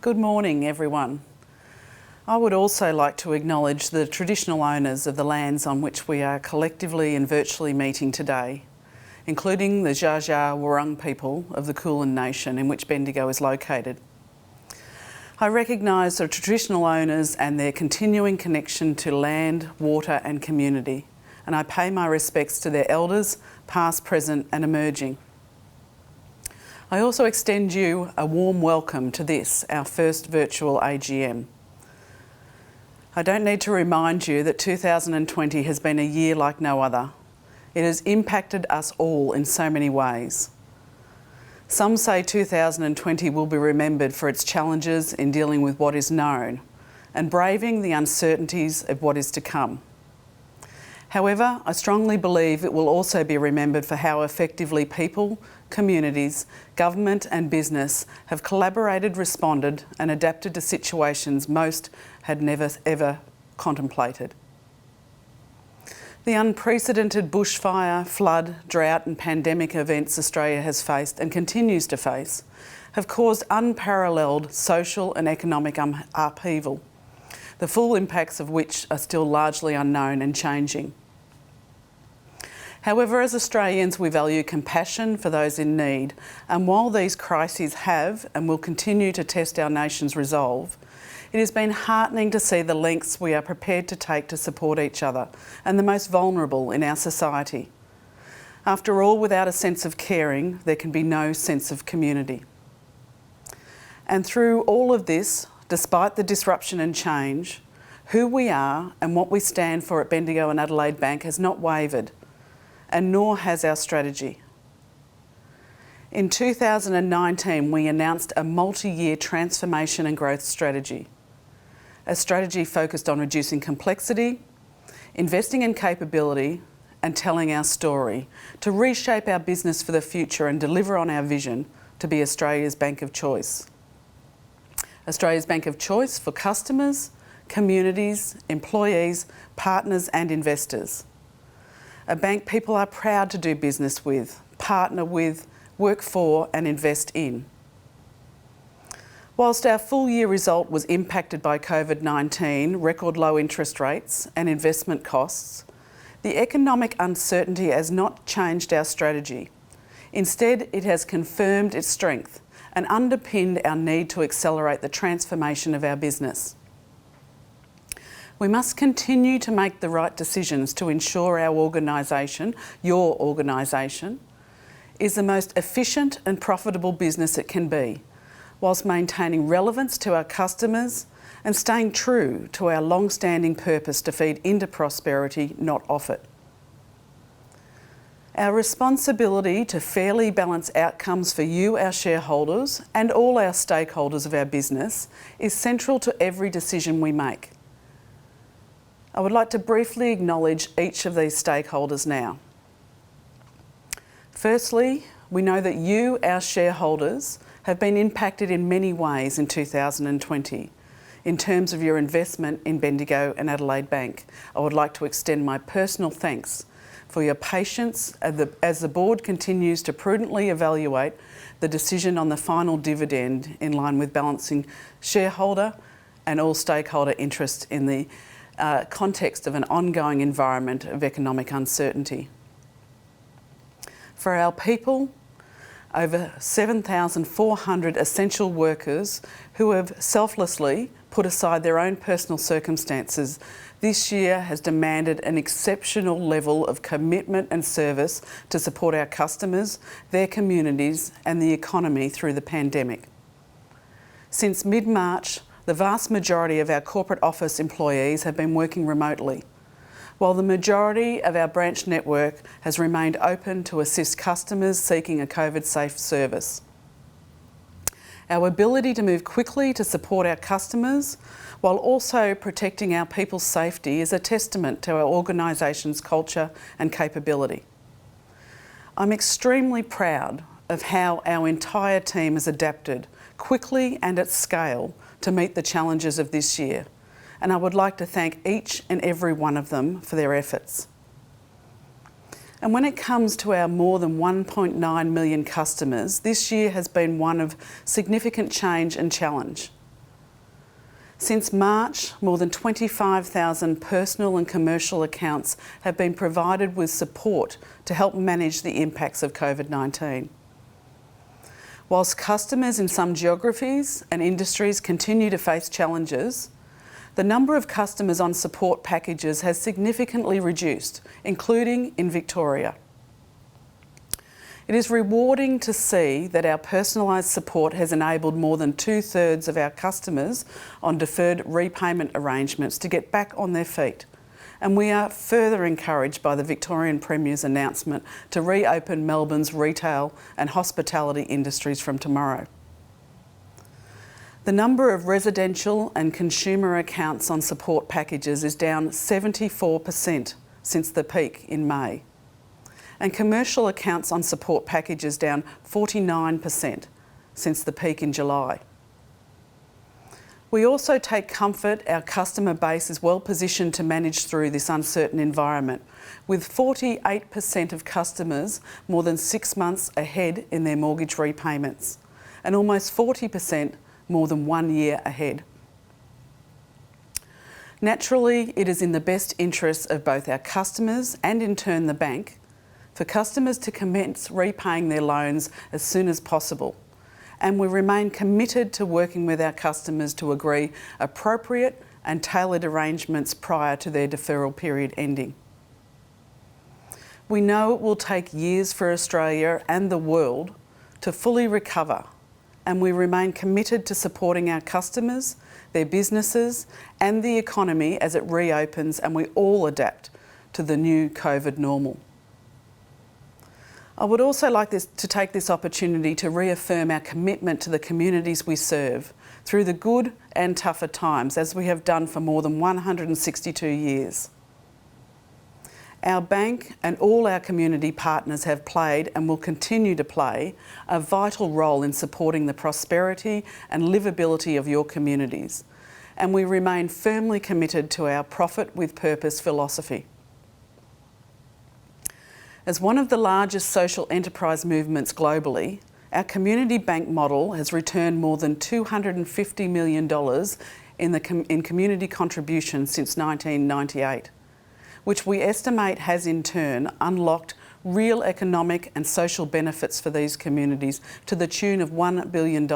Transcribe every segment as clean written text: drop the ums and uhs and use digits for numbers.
Good morning, everyone. I would also like to acknowledge the traditional owners of the lands on which we are collectively and virtually meeting today, including the Dja Dja Wurrung people of the Kulin Nation in which Bendigo is located. I recognise the traditional owners and their continuing connection to land, water and community, and I pay my respects to their elders, past, present and emerging. I also extend you a warm welcome to this, our first virtual AGM. I don't need to remind you that 2020 has been a year like no other. It has impacted us all in so many ways. Some say 2020 will be remembered for its challenges in dealing with what is known and braving the uncertainties of what is to come. However, I strongly believe it will also be remembered for how effectively people, communities, government and business have collaborated, responded and adapted to situations most had never ever contemplated. The unprecedented bushfire, flood, drought and pandemic events Australia has faced and continues to face have caused unparalleled social and economic upheaval, the full impacts of which are still largely unknown and changing. However, as Australians, we value compassion for those in need, and while these crises have and will continue to test our nation's resolve, it has been heartening to see the lengths we are prepared to take to support each other and the most vulnerable in our society. After all, without a sense of caring, there can be no sense of community. And through all of this, despite the disruption and change, who we are and what we stand for at Bendigo and Adelaide Bank has not wavered, and nor has our strategy. In 2019, we announced a multi-year transformation and growth strategy. A strategy focused on reducing complexity, investing in capability and telling our story to reshape our business for the future and deliver on our vision to be Australia's bank of choice. Australia's bank of choice for customers, communities, employees, partners and investors. A bank people are proud to do business with, partner with, work for and invest in. Whilst our full year result was impacted by COVID-19, record low interest rates and investment costs, the economic uncertainty has not changed our strategy. Instead, it has confirmed its strength and underpinned our need to accelerate the transformation of our business. We must continue to make the right decisions to ensure our organisation, your organisation, is the most efficient and profitable business it can be, whilst maintaining relevance to our customers and staying true to our long-standing purpose to feed into prosperity, not off it. Our responsibility to fairly balance outcomes for you, our shareholders, and all our stakeholders of our business is central to every decision we make. I would like to briefly acknowledge each of these stakeholders now. Firstly, we know that you, our shareholders, have been impacted in many ways in 2020 in terms of your investment in Bendigo and Adelaide Bank. I would like to extend my personal thanks for your patience as the board continues to prudently evaluate the decision on the final dividend in line with balancing shareholder and all stakeholder interests in the context of an ongoing environment of economic uncertainty. For our people, over 7,400 essential workers who have selflessly put aside their own personal circumstances this year has demanded an exceptional level of commitment and service to support our customers, their communities and the economy through the pandemic. Since mid-March, the vast majority of our corporate office employees have been working remotely, while the majority of our branch network has remained open to assist customers seeking a COVID-safe service. Our ability to move quickly to support our customers while also protecting our people's safety is a testament to our organisation's culture and capability. I'm extremely proud of how our entire team has adapted quickly and at scale to meet the challenges of this year, and I would like to thank each and every one of them for their efforts. And when it comes to our more than 1.9 million customers, this year has been one of significant change and challenge. Since March, more than 25,000 personal and commercial accounts have been provided with support to help manage the impacts of COVID-19. Whilst customers in some geographies and industries continue to face challenges, the number of customers on support packages has significantly reduced, including in Victoria. It is rewarding to see that our personalised support has enabled more than 2/3 of our customers on deferred repayment arrangements to get back on their feet, and we are further encouraged by the Victorian Premier's announcement to reopen Melbourne's retail and hospitality industries from tomorrow. The number of residential and consumer accounts on support packages is down 74% since the peak in May, and commercial accounts on support packages down 49% since the peak in July. We also take comfort our customer base is well positioned to manage through this uncertain environment, with 48% of customers more than 6 months ahead in their mortgage repayments, and almost 40% more than 1 year ahead. Naturally, it is in the best interests of both our customers and in turn the bank for customers to commence repaying their loans as soon as possible, and we remain committed to working with our customers to agree appropriate and tailored arrangements prior to their deferral period ending. We know it will take years for Australia and the world to fully recover, and we remain committed to supporting our customers, their businesses and the economy as it reopens and we all adapt to the new COVID normal. I would also like to take this opportunity to reaffirm our commitment to the communities we serve through the good and tougher times, as we have done for more than 162 years. Our bank and all our community partners have played and will continue to play a vital role in supporting the prosperity and livability of your communities, and we remain firmly committed to our profit with purpose philosophy. As one of the largest social enterprise movements globally, our community bank model has returned more than $250 million in community contributions since 1998, which we estimate has in turn unlocked real economic and social benefits for these communities to the tune of $1 billion.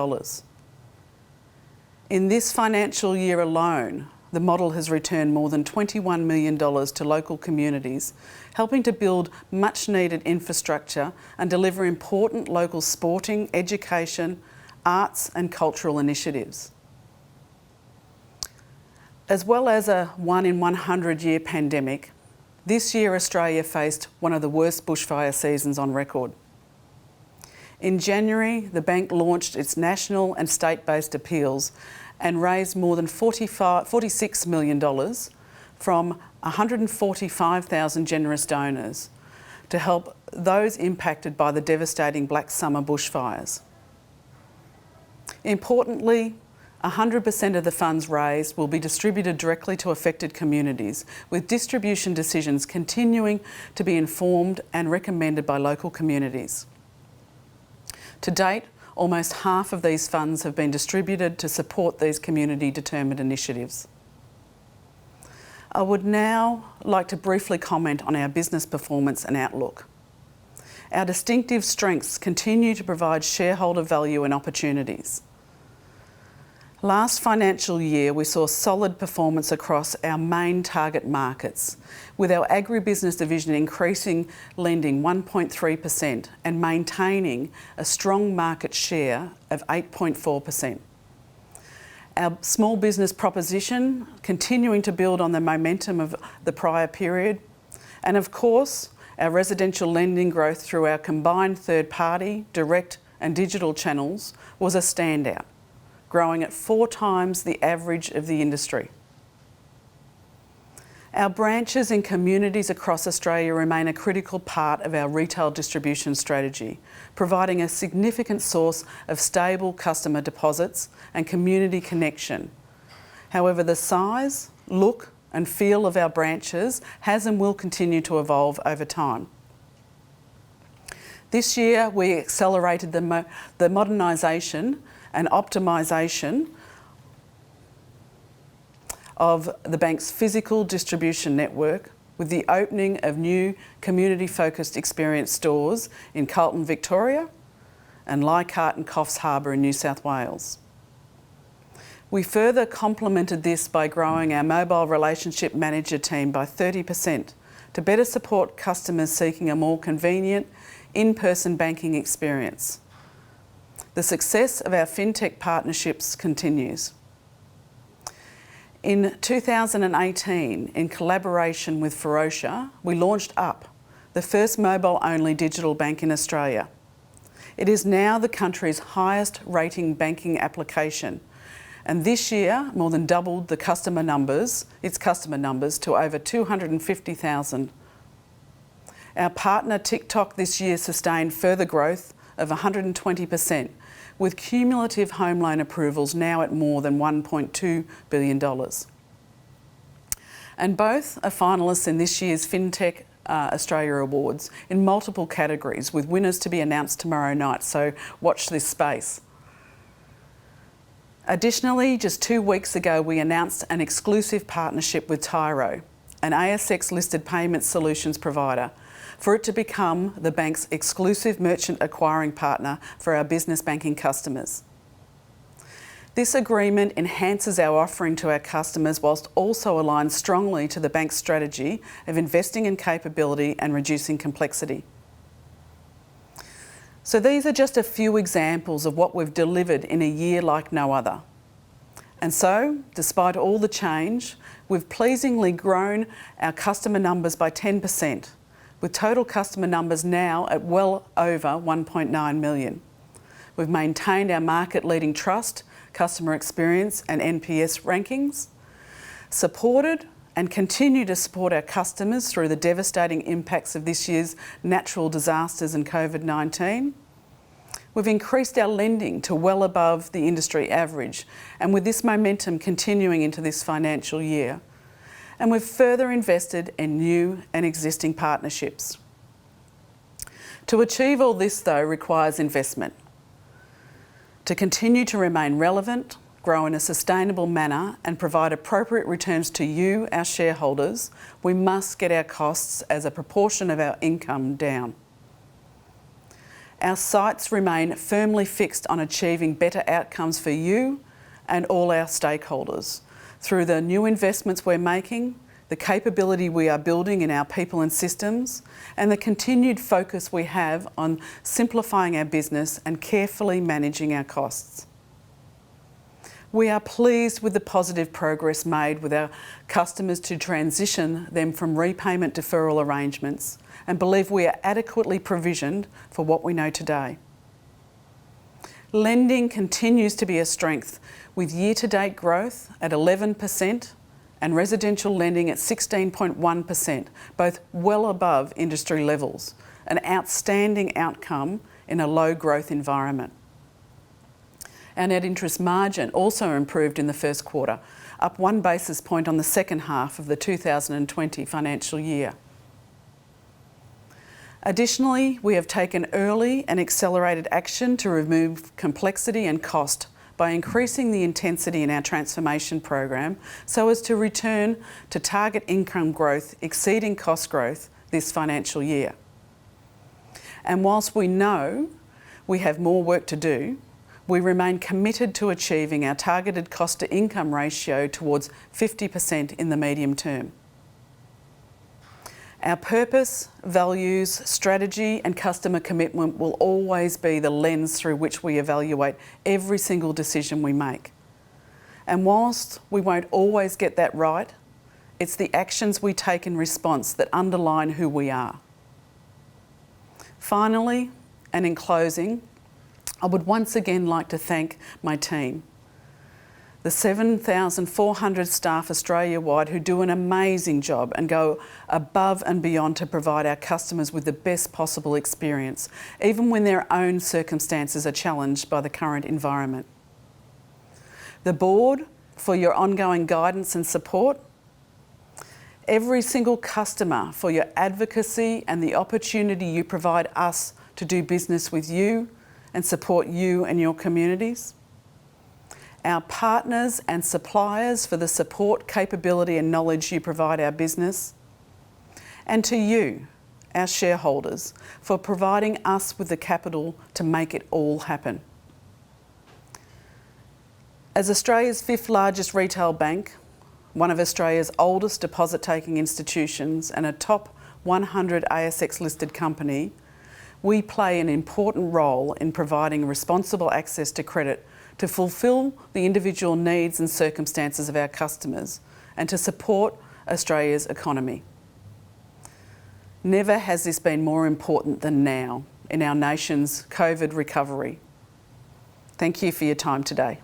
In this financial year alone, the model has returned more than $21 million to local communities, helping to build much needed infrastructure and deliver important local sporting, education, arts and cultural initiatives. As well as a 1 in 100 year pandemic, this year Australia faced one of the worst bushfire seasons on record. In January, the bank launched its national and state-based appeals and raised more than $46 million from 145,000 generous donors to help those impacted by the devastating Black Summer bushfires. Importantly, 100% of the funds raised will be distributed directly to affected communities, with distribution decisions continuing to be informed and recommended by local communities. To date, almost half of these funds have been distributed to support these community-determined initiatives. I would now like to briefly comment on our business performance and outlook. Our distinctive strengths continue to provide shareholder value and opportunities. Last financial year, we saw solid performance across our main target markets, with our agribusiness division increasing lending 1.3% and maintaining a strong market share of 8.4%. Our small business proposition continuing to build on the momentum of the prior period, and of course, our residential lending growth through our combined third-party, direct and digital channels was a standout, growing at 4 times the average of the industry. Our branches in communities across Australia remain a critical part of our retail distribution strategy, providing a significant source of stable customer deposits and community connection. However, the size, look and feel of our branches has and will continue to evolve over time. This year, we accelerated the modernisation and optimisation of the bank's physical distribution network with the opening of new community-focused experience stores in Carlton, Victoria and Leichhardt and Coffs Harbour in New South Wales. We further complemented this by growing our mobile relationship manager team by 30% to better support customers seeking a more convenient in-person banking experience. The success of our fintech partnerships continues. In 2018, in collaboration with Ferocia, we launched Up, the first mobile-only digital bank in Australia. It is now the country's highest rating banking application, and this year more than doubled its customer numbers to over 250,000. Our partner TikTok this year sustained further growth of 120%, with cumulative home loan approvals now at more than $1.2 billion. And both are finalists in this year's FinTech Australia Awards in multiple categories, with winners to be announced tomorrow night, so watch this space. Additionally, just 2 weeks ago, we announced an exclusive partnership with Tyro, an ASX-listed payment solutions provider, for it to become the bank's exclusive merchant acquiring partner for our business banking customers. This agreement enhances our offering to our customers whilst also aligns strongly to the bank's strategy of investing in capability and reducing complexity. So these are just a few examples of what we've delivered in a year like no other. And so, despite all the change, we've pleasingly grown our customer numbers by 10%, with total customer numbers now at well over 1.9 million. We've maintained our market-leading trust, customer experience and NPS rankings, supported and continue to support our customers through the devastating impacts of this year's natural disasters and COVID-19. We've increased our lending to well above the industry average, and with this momentum continuing into this financial year. And we've further invested in new and existing partnerships. To achieve all this, though, requires investment. To continue to remain relevant, grow in a sustainable manner and provide appropriate returns to you, our shareholders, we must get our costs as a proportion of our income down. Our sights remain firmly fixed on achieving better outcomes for you and all our stakeholders through the new investments we're making, the capability we are building in our people and systems, and the continued focus we have on simplifying our business and carefully managing our costs. We are pleased with the positive progress made with our customers to transition them from repayment deferral arrangements and believe we are adequately provisioned for what we know today. Lending continues to be a strength, with year-to-date growth at 11% and residential lending at 16.1%, both well above industry levels, an outstanding outcome in a low-growth environment. Our net interest margin also improved in the first quarter, up 1 basis point on the second half of the 2020 financial year. Additionally, we have taken early and accelerated action to remove complexity and cost by increasing the intensity in our transformation program so as to return to target income growth exceeding cost growth this financial year. And whilst we know we have more work to do, we remain committed to achieving our targeted cost-to-income ratio towards 50% in the medium term. Our purpose, values, strategy and customer commitment will always be the lens through which we evaluate every single decision we make. And whilst we won't always get that right, it's the actions we take in response that underline who we are. Finally, and in closing, I would once again like to thank my team, the 7,400 staff Australia-wide who do an amazing job and go above and beyond to provide our customers with the best possible experience, even when their own circumstances are challenged by the current environment. The board, for your ongoing guidance and support. Every single customer, for your advocacy and the opportunity you provide us to do business with you and support you and your communities. our partners and suppliers for the support, capability and knowledge you provide our business, and to you, our shareholders, for providing us with the capital to make it all happen. As Australia's 5th largest retail bank, one of Australia's oldest deposit-taking institutions and a top 100 ASX listed company, we play an important role in providing responsible access to credit to fulfil the individual needs and circumstances of our customers and to support Australia's economy. Never has this been more important than now in our nation's COVID recovery. Thank you for your time today.